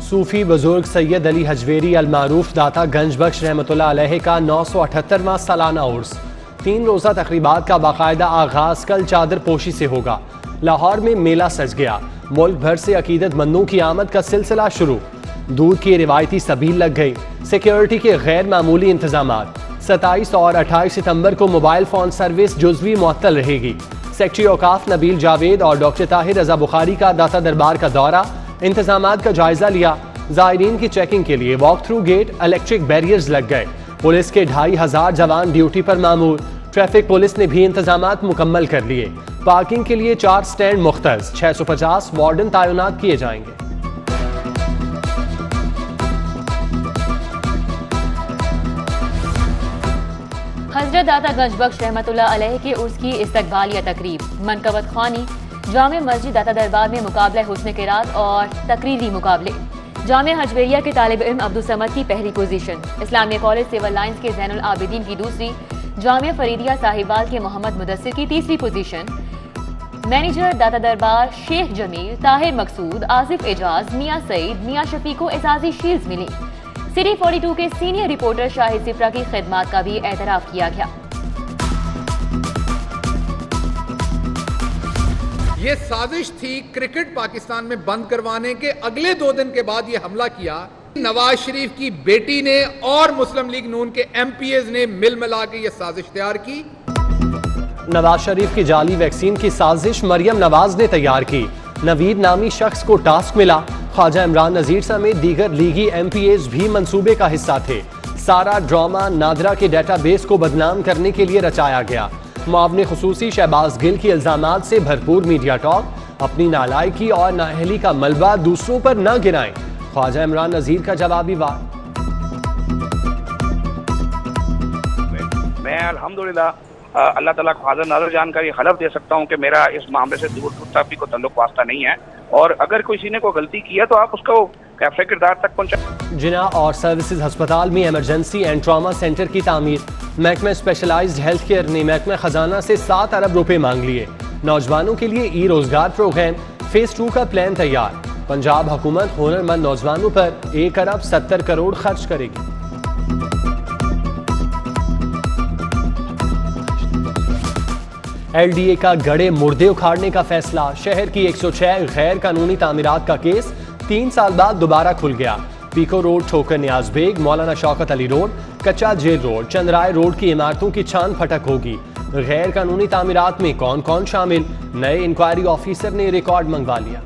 सूफी बुजुर्ग सैयद अली हजवेरी अल मारूफ दाता गंज बख्श रहमतुल्लाह अलैह का 978वां सालाना उर्स 3 रोज़ा तकरीबात का बाकायदा आगाज कल चादर पोशी से होगा। लाहौर में मेला सज गया। मुल्क भर से अकीदतमंदों की आमद का सिलसिला शुरू। दूध की रिवायती सबील लग गई। सिक्योरिटी के गैर मामूली इंतजामात। 27 और 28 सितंबर को मोबाइल फोन सर्विस जुज़वी मुअत्तल रहेगी। सेक्रेटरी औकाफ नबील जावेद और डॉक्टर ताहिर रजा बुखारी का दाता दरबार का दौरा, इंतजामात का जायजा लिया। ज़ायरीन की चेकिंग के लिए walk through gate, electric barriers लग गए। पुलिस के 2500 जवान ड्यूटी पर मामूर। ट्रैफिक पुलिस ने भी इंतजामात मुकम्मल कर लिए। पार्किंग के लिए 4 स्टैंड मुख्तस, 650 वार्डन तैनात किए जाएंगे। हजरत दाता गंज बख्श रहमतुल्लाह अलैह के उर्स की इस्तकबालिया तकरीब, मनकबत खानी, जामे मस्जिद दाता दरबार में मुकाबला हुस्न किरात और तकरीरी मुकाबले। जामिया हजवेरिया के तालिब इल्म अब्दुल समद की पहली position, Islamia college civil lines के ज़ैनुल आबिदीन की दूसरी, जामिया फरीदिया साहिबाल के मोहम्मद मुदस्सिर की तीसरी पोजीशन। मैनेजर दाता दरबार शेख जमील, ताहिर मकसूद, आसिफ एजाज, मियाँ सईद, मियाँ शफी को एजाजी शील्ड्स मिली। सिटी 42 के सीनियर रिपोर्टर शाहिद सिफ्रा की खिदमात का भी एतराफ किया गया। ये साजिश थी क्रिकेट पाकिस्तान में बंद करवाने के। अगले 2 दिन के बाद ये हमला किया। नवाज शरीफ की बेटी ने और मुस्लिम लीग नून के MPs ने मिल मिला के ये साजिश तैयार की। नवाज शरीफ की जाली वैक्सीन की साजिश मरियम नवाज ने तैयार की। नवीद नामी शख्स को टास्क मिला। ख्वाजा इमरान नजीर समेत दीगर लीगी MPs भी मंसूबे का हिस्सा थे। सारा ड्रामा नादरा के डेटाबेस को बदनाम करने के लिए रचाया गया। मुआवने खुसूसी शहबाज गिल की इल्जामात से भरपूर मीडिया टॉक। अपनी नालायकी और नाअहली का मलबा दूसरों पर न गिराएं। ख्वाजा इमरान नजीर का जवाबी वार। मैं अल्हम्दुलिल्लाह अल्लाह ताला को हाज़िर नाज़िर जानकारी हलफ दे सकता हूँ कि मेरा इस मामले से दूर तफी को तल्लुक वास्ता नहीं है, और अगर किसी ने कोई गलती किया तो आप उसको कैफे किरदार तक पहुँचा। जिना और सर्विसेज अस्पताल में इमरजेंसी एंड ट्रामा सेंटर की तामीर। महकमा स्पेशलाइज्ड हेल्थ केयर ने महकमा खजाना से 7 अरब रुपए मांग लिए। नौजवानों के लिए रोजगार प्रोग्राम फेज 2 का प्लान तैयार। पंजाब हुकूमत हुनरमंद नौजवानों पर 1 अरब 70 करोड़ खर्च करेगी। LDA का गड़े मुर्दे उखाड़ने का फैसला। शहर की 106 गैर कानूनी तामीरात का केस 3 साल बाद दोबारा खुल गया। पीको रोड, ठोकर नियाज बेग, मौलाना शौकत अली रोड, कच्चा जेल रोड, चंद्राय रोड की इमारतों की छान फटक होगी। गैर कानूनी तामीरात में कौन कौन शामिल, नए इंक्वायरी ऑफिसर ने रिकॉर्ड मंगवा लिया।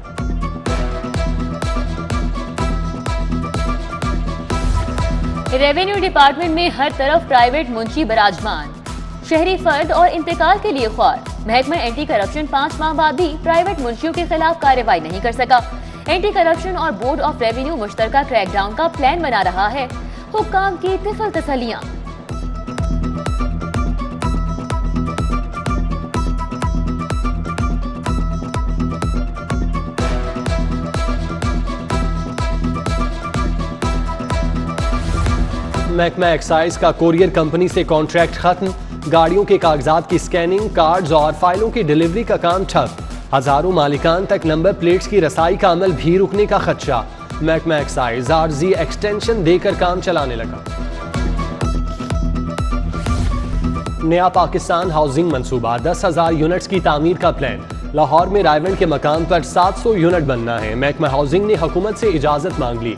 रेवेन्यू डिपार्टमेंट में हर तरफ प्राइवेट मुंशी बराजमान। शहरी फर्द और इंतकाल के लिए ख्वार। महकमा एंटी करप्शन 5 माह बाद भी प्राइवेट मुंशियों के खिलाफ कार्रवाई नहीं कर सका। एंटी करप्शन और बोर्ड ऑफ रेवेन्यू मुश्तरका क्रैकडाउन का प्लान बना रहा है। हुक्काम की तिफल तसलियां। महकमा एक्साइज का कोरियर कंपनी से कॉन्ट्रैक्ट खत्म। गाड़ियों के कागजात की स्कैनिंग, कार्ड्स और फाइलों की डिलीवरी का काम ठप। हजारों मालिकान तक नंबर प्लेट्स की रसाई का अमल भी रुकने का खदशा। महकमा एक्साइज आरजी एक्सटेंशन देकर काम चलाने लगा। नया पाकिस्तान हाउसिंग मंसूबा 10,000 यूनिट्स की तामीर का प्लान। लाहौर में रायवंड के मकान पर 700 यूनिट बनना है। महकमा हाउसिंग ने हुकूमत से इजाजत मांग ली।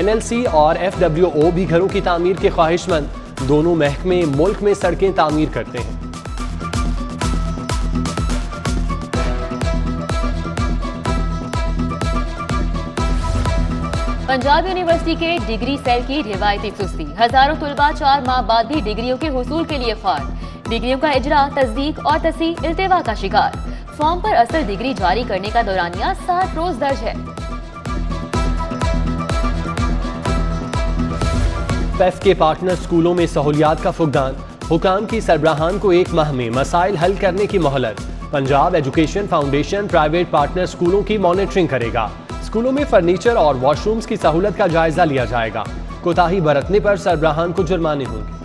NLC और FWO भी घरों की तामीर के ख्वाहिशमंद। दोनों महकमे मुल्क में सड़कें तामीर करते हैं। पंजाब यूनिवर्सिटी के डिग्री सेल की रिवायती सुस्ती। हजारों तुलबा 4 माह बाद भी डिग्रियों के हुसूल के लिए ख्वार। डिग्रियों का इजरा, तस्दीक और तस्दीक इल्तिवा का शिकार। फॉर्म पर असल डिग्री जारी करने का दौरानिया 60 रोज दर्ज है। पैफ के पार्टनर स्कूलों में सहूलियात का फुकदान। हुकाम की सरबराहान को 1 माह में मसाइल हल करने की मोहलत। Punjab education foundation private partner स्कूलों की मॉनिटरिंग करेगा। स्कूलों में फर्नीचर और वॉशरूम्स की सहूलत का जायजा लिया जाएगा। कोताही बरतने पर सरबराहान को जुर्माने होंगे।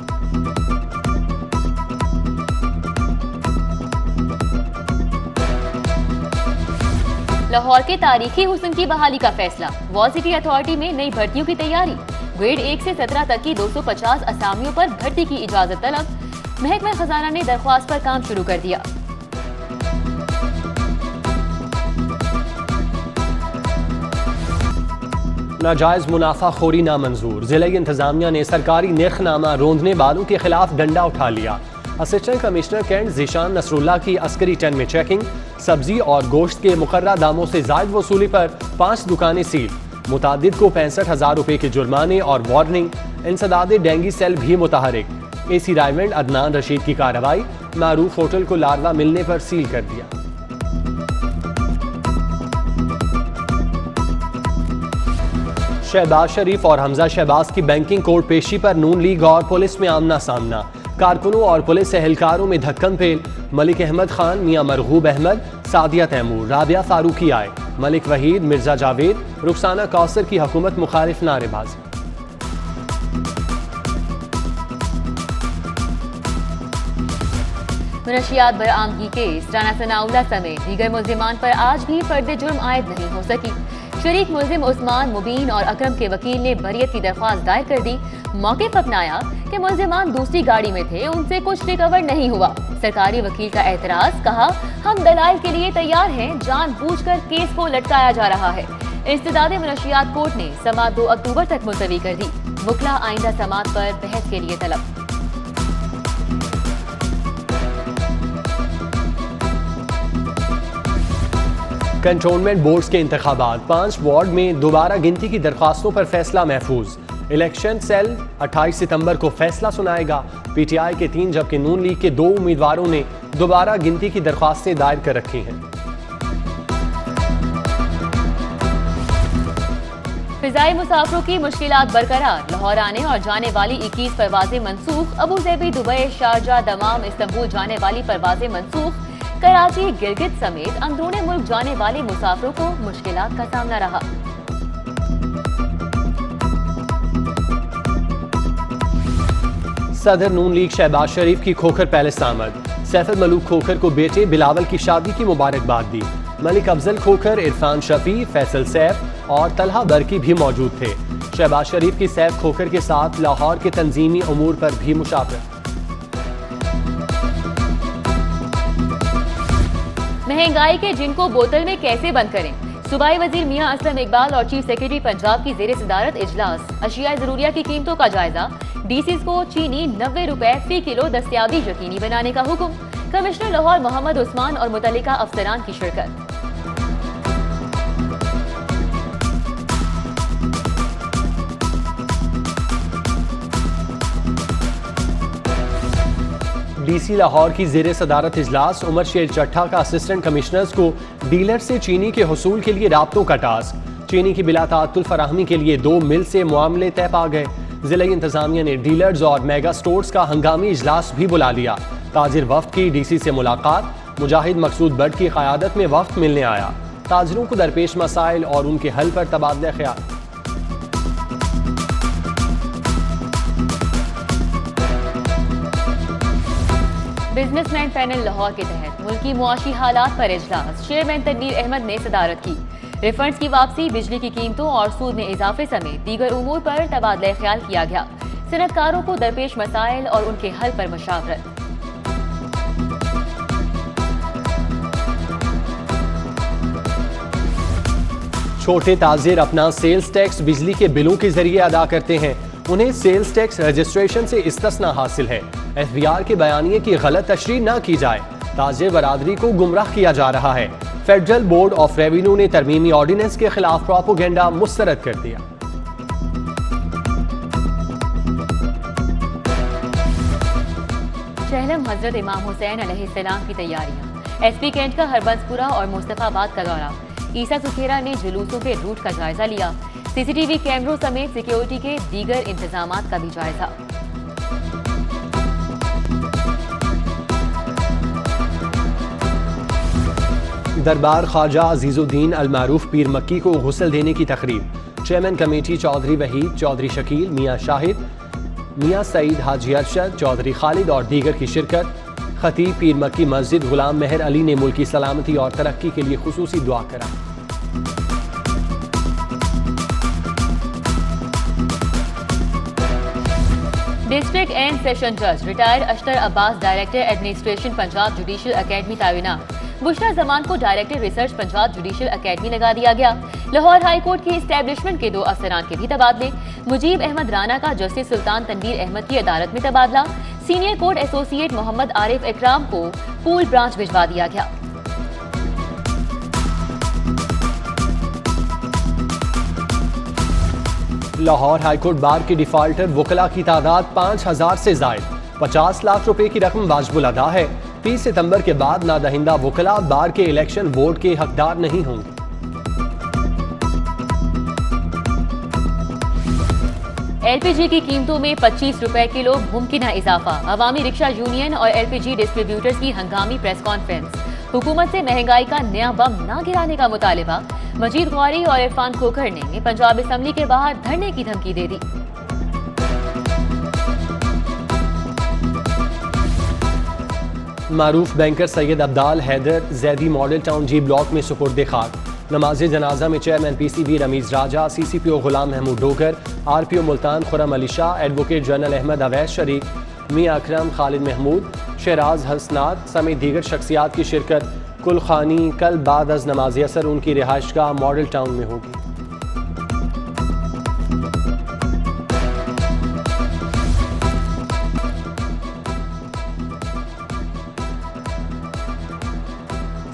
लाहौर के तारीखी हुस्न की बहाली का फैसला। वॉल सिटी अथॉरिटी में नई भर्तियों की तैयारी। ग्रेड 1 से 17 तक की 250 असामियों पर भर्ती की इजाजत तलब। महकमा खजाना ने दरख्वास्त पर काम शुरू कर दिया। नाजायज मुनाफाखोरी नामंजूर। जिले की इंतजामिया ने सरकारी निर्खनामा रोंदने वालों के खिलाफ डंडा उठा लिया। Assistant commissioner cantt Zeeshan Nasrullah की अस्करी टन में चेकिंग। सब्जी और गोश्त के मुकर्रर दामों से जायद वसूली पर 5 दुकानें सील। मुतादिद को 65,000 रुपए के जुर्माने और वार्निंग। इंसदाद डेंगी सेल भी मुतहरिक। एसी रायवेंड अदनान रशीद की कार्रवाई। मारूफ होटल को लार्वा मिलने पर सील कर दिया। शहबाज शरीफ और हमजा शहबाज की बैंकिंग कोर्ट पेशी पर नून लीग और पुलिस में आमना सामना। कारकुनों और पुलिस एहलकारों में धक्कन पेल। मलिक अहमद खान, मियां मरगूब अहमद, सादिया तैमूर, राबिया फारूकी आए। मलिक वहीद, मिर्जा जावेद, रुखसाना कौसर की हुकूमत मुखालिफ नारेबाजी। मनशियात बरामदगी केस। राना सनाउल्लाह समेत दीगर मुल्जिमान पर आज भी फर्द जुर्म आयद नहीं हो सकी। शरीक मुल्जिम उस्मान, मुबीन और अकरम के वकील ने बरियत की दरख्वास्त दायर कर दी। मौक़िफ़ अपनाया कि मुल्जिमान दूसरी गाड़ी में थे, उनसे कुछ रिकवर नहीं हुआ। सरकारी वकील का एतराज, कहा हम दलाइल के लिए तैयार हैं, जानबूझकर केस को लटकाया जा रहा है। इंसदादे मनशियात कोर्ट ने समाअत 2 अक्टूबर तक मुलतवी कर दी। वकला आइंदा समाअत पर बहस के लिए तलब। कंटोनमेंट बोर्ड्स के इंतखाबात। 5 वार्ड में दोबारा गिनती की दरख्वास्तों पर फैसला महफूज। इलेक्शन सेल 28 सितंबर को फैसला सुनाएगा। पीटीआई के 3 जबकि नून लीग के 2 उम्मीदवारों ने दोबारा गिनती की दरख्वास्तें दायर कर रखी हैं। फिजाई मुसाफिरों की मुश्किलात बरकरार। लाहौर आने और जाने वाली 21 परवाजें मनसूख। Abu Dhabi, Dubai, Sharjah, दमाम, Istanbul जाने वाली परवाजें मनसूख। कराची, गिलगित समेत अंदरूनी मुल्क जाने वाले मुसाफिरों को मुश्किलात का सामना रहा। सदर नून लीग शहबाज शरीफ की खोखर पैलेस आमद। सैफुल मलूक खोखर को बेटे बिलावल की शादी की मुबारकबाद दी। मलिक अफजल खोखर, इरफान शफी, फैसल सैफ और तलहा बरकी भी मौजूद थे। शहबाज शरीफ की सैफ खोखर के साथ लाहौर के तंजीमी उमूर पर भी मुशावरत। महंगाई के जिन को बोतल में कैसे बंद करें। सूबाई वजीर मियां असलम इकबाल और चीफ सेक्रेटरी पंजाब की जेर सदारत इजलास। अशिया जरूरिया की कीमतों का जायजा। डीसीज को चीनी 90 रुपए फी किलो दस्तयाबी यकीनी बनाने का हुक्म। कमिश्नर लाहौर मोहम्मद उस्मान और मुतल्लिका अफसरान की शिरकत। डीसी लाहौर की जेर सदारत इजलास। उमर शेर चट्ठा का असिस्टेंट कमिश्नर्स को डीलर से चीनी के हुसूल के लिए राब्तों का टास्क। चीनी की बिला ताअत्तुल फराहमी के लिए 2 मिल से मामले तय पा गए। जिले की इंतजामिया ने डीलर्स और मेगा स्टोर्स का हंगामी इजलास भी बुला लिया। ताजिर वफ्द की डीसी से मुलाकात। मुजाहिद मकसूद बट की क़यादत में वफ्द मिलने आया। ताजिरों को दरपेश मसाइल और उनके हल पर तबादला ख्याल। बिजनेसमैन पैनल लाहौर के तहत मुल्की मुआशी हालात पर इजलास। चेयरमैन तनवीर अहमद ने सदारत की। रिफंड्स की वापसी, बिजली की कीमतों और सूद में इजाफे समेत दीगर उमूर पर तबादला ख्याल किया गया। सनतकारों को दरपेश मसाइल और उनके हल पर मशावरत। छोटे ताजिर अपना सेल्स टैक्स बिजली के बिलों के जरिए अदा करते हैं। उन्हें सेल्स टैक्स रजिस्ट्रेशन से इस्तिस्ना हासिल है। एफबीआर के बयानिए की गलत तशरीह न की जाए। ताजिर बरादरी को गुमराह किया जा रहा है। फेडरल बोर्ड ऑफ रेवेन्यू ने तरमीमी ऑर्डिनेंस के खिलाफ प्रोपोगेंडा मुस्तरद कर दिया। चहलम हजरत इमाम हुसैन अलैहिस्सलाम की तैयारियां। एसपी कैंट का हरबंसपुरा और मुस्तफाबाद का दौरा। ईसा सुखेरा ने जुलूसों के रूट का जायजा लिया। सीसीटीवी कैमरों समेत सिक्योरिटी के दीगर इंतजामात का भी जायजा। दरबार ख्वाजा अजीजुद्दीन अल मारूफ पीर मक्की को गुस्ल देने की तकरीब। चेयरमैन कमेटी चौधरी वहीद, चौधरी शकील, मियां शाहिद, मियां सईद, हाजी अरशद, चौधरी खालिद और दीगर की शिरकत। खतीब पीर मक्की मस्जिद गुलाम मेहर अली ने मुल्की सलामती और तरक्की के लिए खुसूसी दुआ करा। डिस्ट्रिक्ट एंड सेशन जज retired Ashtar Abbas director administration Punjab judicial academy तैनात। बुशरा जमान को director research Punjab judicial academy लगा दिया गया। लाहौर हाई कोर्ट की एस्टेब्लिशमेंट के 2 अफसरान के भी तबादले। मुजीब अहमद राना का जस्टिस सुल्तान तनवीर अहमद की अदालत में तबादला। Senior court associate Mohammad Arif Ikram को पूल ब्रांच भिजवा दिया गया। लाहौर हाईकोर्ट बार के डिफाल्टर वकला की तादाद 5000 से जायद। 50 लाख रुपए की रकम वाजिबुल अदा है। 30 सितंबर के बाद नादहिंदा वकला बार के इलेक्शन वोट के हकदार नहीं होंगे। एलपीजी की कीमतों में 25 रुपए किलो मुमकिन इजाफा। अवामी रिक्शा यूनियन और एलपीजी डिस्ट्रीब्यूटर्स की हंगामी प्रेस कॉन्फ्रेंस। हुकूमत से महंगाई का नया बम न गिराने का मुतालिबा। मजीद गौरी और इरफान खोखर ने पंजाब असम्बली के बाहर धरने की धमकी दे दी। मारूफ banker Syed Abdal Haider Zaidi model town G block में सुपुर्द खाक। नमाज जनाजा में chairman PCB Rameez Raja, CCPO Ghulam Mahmood Dogar, RPO Multan Khurram Ali Shah, advocate general Ahmed Awais शरीक, मियां अकरम, खालिद महमूद, शहराज हसनात समेत दीगर शख्सियात की शिरकत। कुल खानी कल बाद अज नमाज असर उनकी रिहाइशगाह मॉडल टाउन में होगी।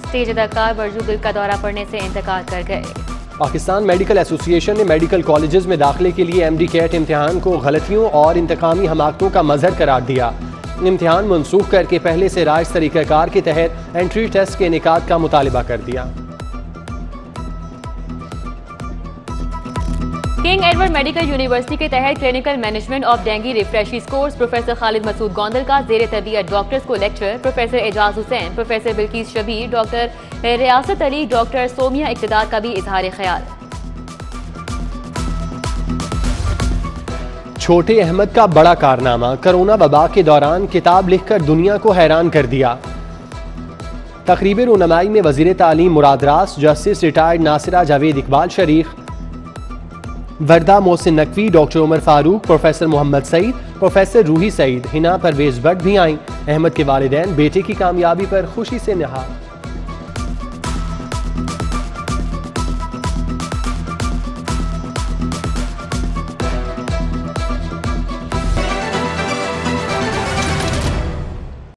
स्टेज अदाकार बरजू दिल का दौरा पड़ने से इंतकाल कर गए। पाकिस्तान मेडिकल एसोसिएशन ने मेडिकल कॉलेजेस में दाखिले के लिए एमडी कैट इम्तिहान को गलतियों और इंतकामी हमाकतों का मजहर करार दिया। इम्तिहान मनसूख करके पहले से राइज तरीक़ाकार के तहत एंट्री टेस्ट के इनेकाद का मुतालिबा कर दिया। किंग एडवर्ड मेडिकल यूनिवर्सिटी के तहत clinical management of dengue refreshing course professor Khalid Masood Gondal का ज़ेर तबीयत डॉक्टर्स को lecture. Professor Ejaz Hussain, professor Bilquis Shabbir, doctor Riyasat Ali, doctor सोमिया इक़्तिदार का भी इजहार ख्याल। छोटे अहमद का बड़ा कारनामा, कोरोना वबा के दौरान किताब लिखकर दुनिया को हैरान कर दिया। तकरीब रुनमाई में वज़ीर तालीम मुराद रास, जस्टिस रिटायर्ड नासिरा जावेद इकबाल शरीक, Warda Mohsin Naqvi, doctor Umar Farooq, professor Mohammad Saeed, professor Roohi Saeed, Hina Pervez Bhatt भी आईं। अहमद के वालिदैन बेटे की कामयाबी पर खुशी से निहार।